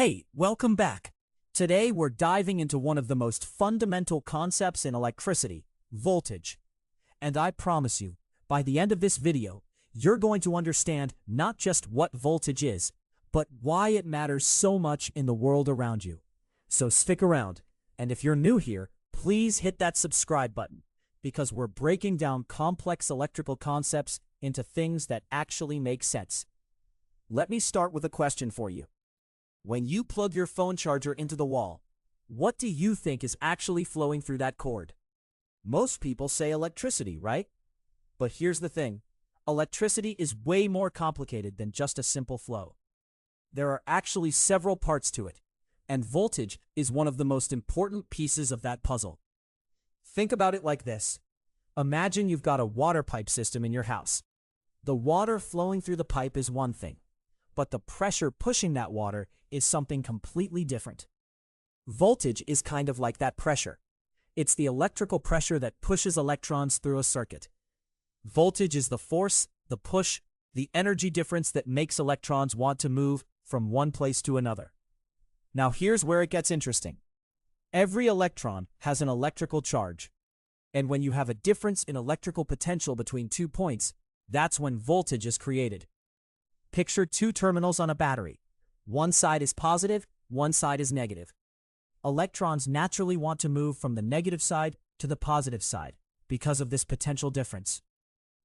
Hey, welcome back. Today we're diving into one of the most fundamental concepts in electricity, voltage. And I promise you, by the end of this video, you're going to understand not just what voltage is, but why it matters so much in the world around you. So stick around, and if you're new here, please hit that subscribe button, because we're breaking down complex electrical concepts into things that actually make sense. Let me start with a question for you. When you plug your phone charger into the wall, what do you think is actually flowing through that cord? Most people say electricity, right? But here's the thing. Electricity is way more complicated than just a simple flow. There are actually several parts to it, and voltage is one of the most important pieces of that puzzle. Think about it like this. Imagine you've got a water pipe system in your house. The water flowing through the pipe is one thing, but the pressure pushing that water is something completely different. Voltage is kind of like that pressure. It's the electrical pressure that pushes electrons through a circuit. Voltage is the force, the push, the energy difference that makes electrons want to move from one place to another. Now here's where it gets interesting. Every electron has an electrical charge, and when you have a difference in electrical potential between 2 points, that's when voltage is created. Picture two terminals on a battery. One side is positive, one side is negative. Electrons naturally want to move from the negative side to the positive side because of this potential difference.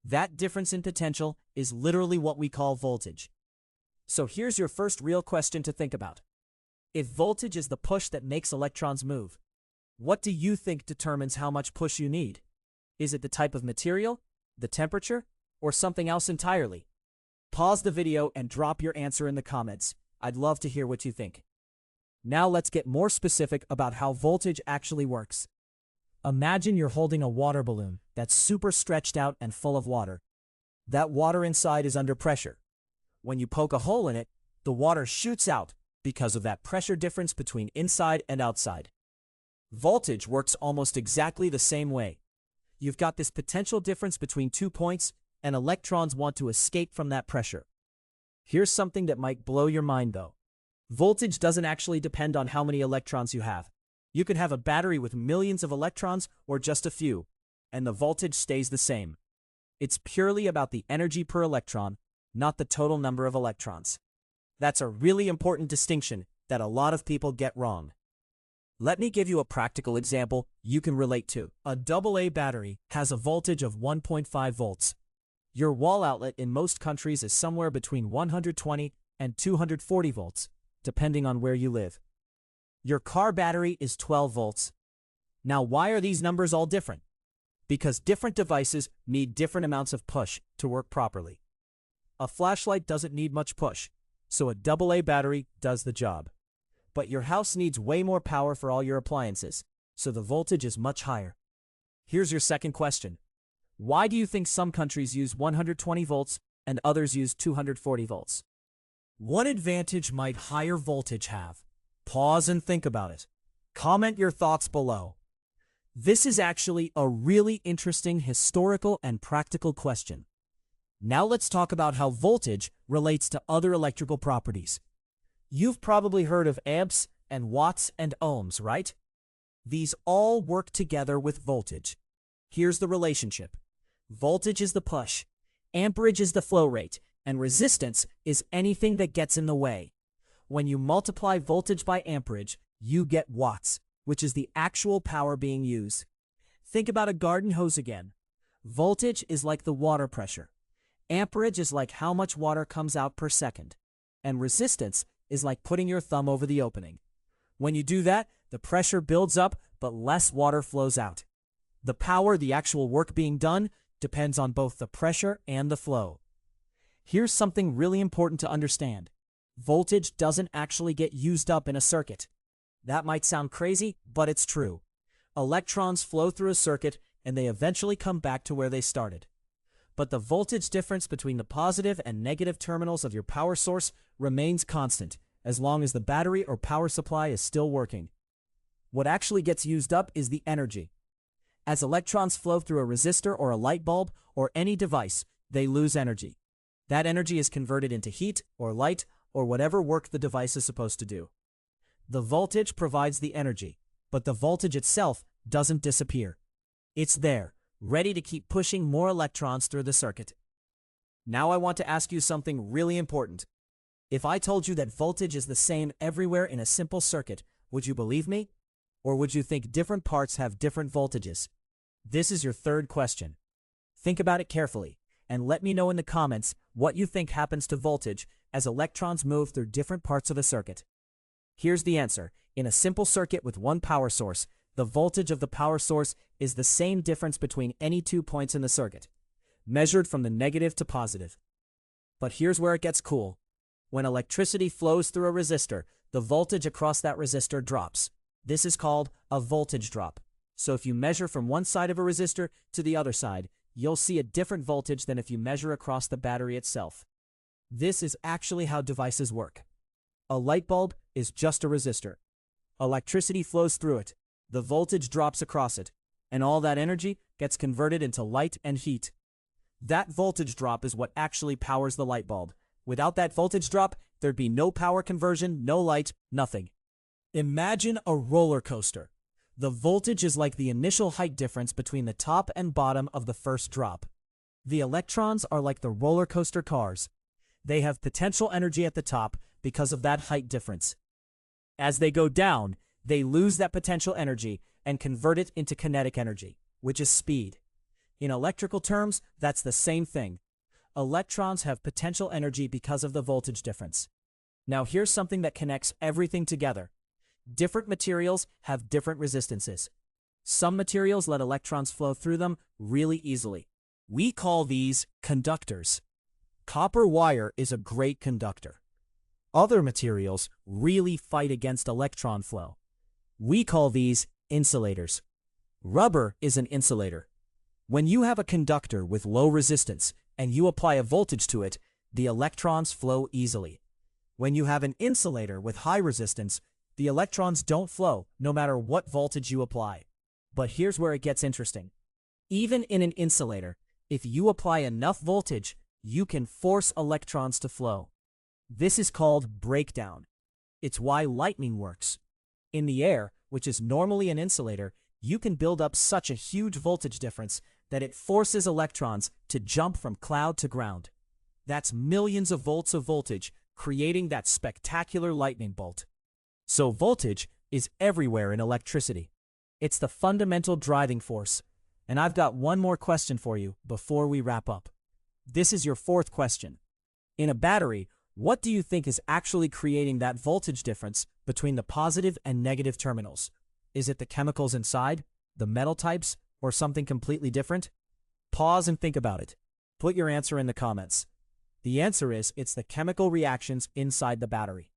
That difference in potential is literally what we call voltage. So here's your first real question to think about. If voltage is the push that makes electrons move, what do you think determines how much push you need? Is it the type of material, the temperature, or something else entirely? Pause the video and drop your answer in the comments. I'd love to hear what you think. Now let's get more specific about how voltage actually works. Imagine you're holding a water balloon that's super stretched out and full of water. That water inside is under pressure. When you poke a hole in it, the water shoots out because of that pressure difference between inside and outside. Voltage works almost exactly the same way. You've got this potential difference between 2 points, and electrons want to escape from that pressure. Here's something that might blow your mind though. Voltage doesn't actually depend on how many electrons you have. You could have a battery with millions of electrons or just a few, and the voltage stays the same. It's purely about the energy per electron, not the total number of electrons. That's a really important distinction that a lot of people get wrong. Let me give you a practical example you can relate to. A AA battery has a voltage of 1.5 volts. Your wall outlet in most countries is somewhere between 120 and 240 volts, depending on where you live. Your car battery is 12 volts. Now, why are these numbers all different? Because different devices need different amounts of push to work properly. A flashlight doesn't need much push, so a AA battery does the job. But your house needs way more power for all your appliances, so the voltage is much higher. Here's your second question. Why do you think some countries use 120 volts and others use 240 volts? What advantage might higher voltage have? Pause and think about it. Comment your thoughts below. This is actually a really interesting historical and practical question. Now let's talk about how voltage relates to other electrical properties. You've probably heard of amps and watts and ohms, right? These all work together with voltage. Here's the relationship. Voltage is the push, amperage is the flow rate, and resistance is anything that gets in the way. When you multiply voltage by amperage, you get watts, which is the actual power being used. Think about a garden hose again. Voltage is like the water pressure. Amperage is like how much water comes out per second. And resistance is like putting your thumb over the opening. When you do that, the pressure builds up, but less water flows out. The power, the actual work being done, depends on both the pressure and the flow. Here's something really important to understand. Voltage doesn't actually get used up in a circuit. That might sound crazy, but it's true. Electrons flow through a circuit and they eventually come back to where they started. But the voltage difference between the positive and negative terminals of your power source remains constant as long as the battery or power supply is still working. What actually gets used up is the energy. As electrons flow through a resistor or a light bulb or any device, they lose energy. That energy is converted into heat or light or whatever work the device is supposed to do. The voltage provides the energy, but the voltage itself doesn't disappear. It's there, ready to keep pushing more electrons through the circuit. Now I want to ask you something really important. If I told you that voltage is the same everywhere in a simple circuit, would you believe me? Or would you think different parts have different voltages? This is your third question. Think about it carefully, and let me know in the comments what you think happens to voltage as electrons move through different parts of a circuit. Here's the answer. In a simple circuit with one power source, the voltage of the power source is the same difference between any 2 points in the circuit, measured from the negative to positive. But here's where it gets cool. When electricity flows through a resistor, the voltage across that resistor drops. This is called a voltage drop. So if you measure from one side of a resistor to the other side, you'll see a different voltage than if you measure across the battery itself. This is actually how devices work. A light bulb is just a resistor. Electricity flows through it. The voltage drops across it, and all that energy gets converted into light and heat. That voltage drop is what actually powers the light bulb. Without that voltage drop, there'd be no power conversion, no light, nothing. Imagine a roller coaster. The voltage is like the initial height difference between the top and bottom of the first drop. The electrons are like the roller coaster cars. They have potential energy at the top because of that height difference. As they go down, they lose that potential energy and convert it into kinetic energy, which is speed. In electrical terms, that's the same thing. Electrons have potential energy because of the voltage difference. Now here's something that connects everything together. Different materials have different resistances. Some materials let electrons flow through them really easily. We call these conductors. Copper wire is a great conductor. Other materials really fight against electron flow. We call these insulators. Rubber is an insulator. When you have a conductor with low resistance and you apply a voltage to it, the electrons flow easily. When you have an insulator with high resistance, the electrons don't flow no matter what voltage you apply. But here's where it gets interesting. Even in an insulator, if you apply enough voltage, you can force electrons to flow. This is called breakdown. It's why lightning works. In the air, which is normally an insulator, you can build up such a huge voltage difference that it forces electrons to jump from cloud to ground. That's millions of volts of voltage, creating that spectacular lightning bolt. So voltage is everywhere in electricity. It's the fundamental driving force. And I've got one more question for you before we wrap up. This is your fourth question. In a battery, what do you think is actually creating that voltage difference between the positive and negative terminals? Is it the chemicals inside, the metal types, or something completely different? Pause and think about it. Put your answer in the comments. The answer is it's the chemical reactions inside the battery.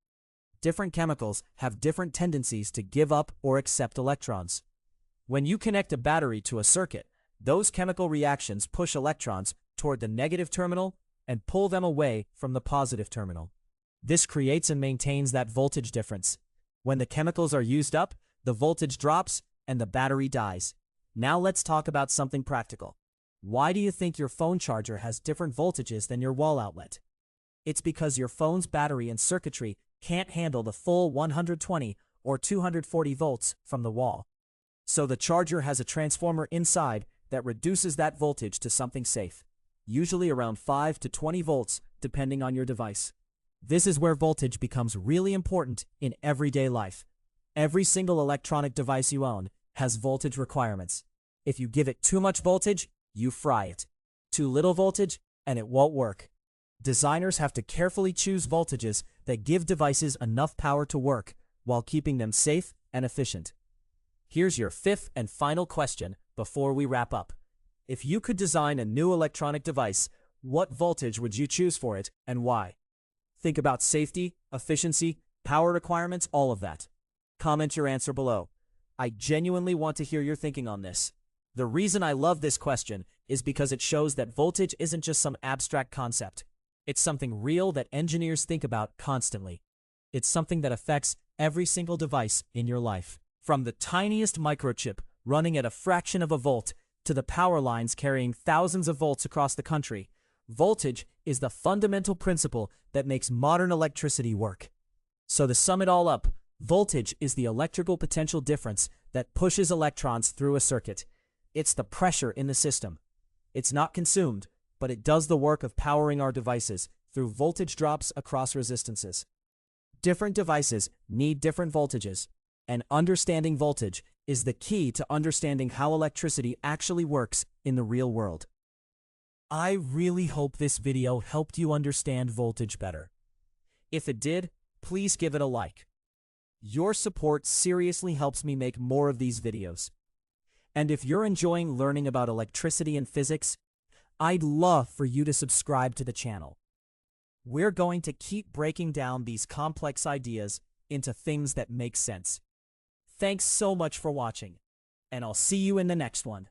Different chemicals have different tendencies to give up or accept electrons. When you connect a battery to a circuit, those chemical reactions push electrons toward the negative terminal and pull them away from the positive terminal. This creates and maintains that voltage difference. When the chemicals are used up, the voltage drops and the battery dies. Now let's talk about something practical. Why do you think your phone charger has different voltages than your wall outlet? It's because your phone's battery and circuitry can't handle the full 120 or 240 volts from the wall. So the charger has a transformer inside that reduces that voltage to something safe, usually around 5 to 20 volts depending on your device. This is where voltage becomes really important in everyday life. Every single electronic device you own has voltage requirements. If you give it too much voltage, you fry it. Too little voltage, and it won't work. Designers have to carefully choose voltages that give devices enough power to work while keeping them safe and efficient. Here's your fifth and final question before we wrap up. If you could design a new electronic device, what voltage would you choose for it and why? Think about safety, efficiency, power requirements, all of that. Comment your answer below. I genuinely want to hear your thinking on this. The reason I love this question is because it shows that voltage isn't just some abstract concept. It's something real that engineers think about constantly. It's something that affects every single device in your life. From the tiniest microchip running at a fraction of a volt to the power lines carrying thousands of volts across the country, voltage is the fundamental principle that makes modern electricity work. So to sum it all up, Voltage is the electrical potential difference that pushes electrons through a circuit. It's the pressure in the system. It's not consumed, but it does the work of powering our devices through voltage drops across resistances. Different devices need different voltages, and understanding voltage is the key to understanding how electricity actually works in the real world. I really hope this video helped you understand voltage better. If it did, please give it a like. Your support seriously helps me make more of these videos. And if you're enjoying learning about electricity and physics, I'd love for you to subscribe to the channel. We're going to keep breaking down these complex ideas into things that make sense. Thanks so much for watching, and I'll see you in the next one.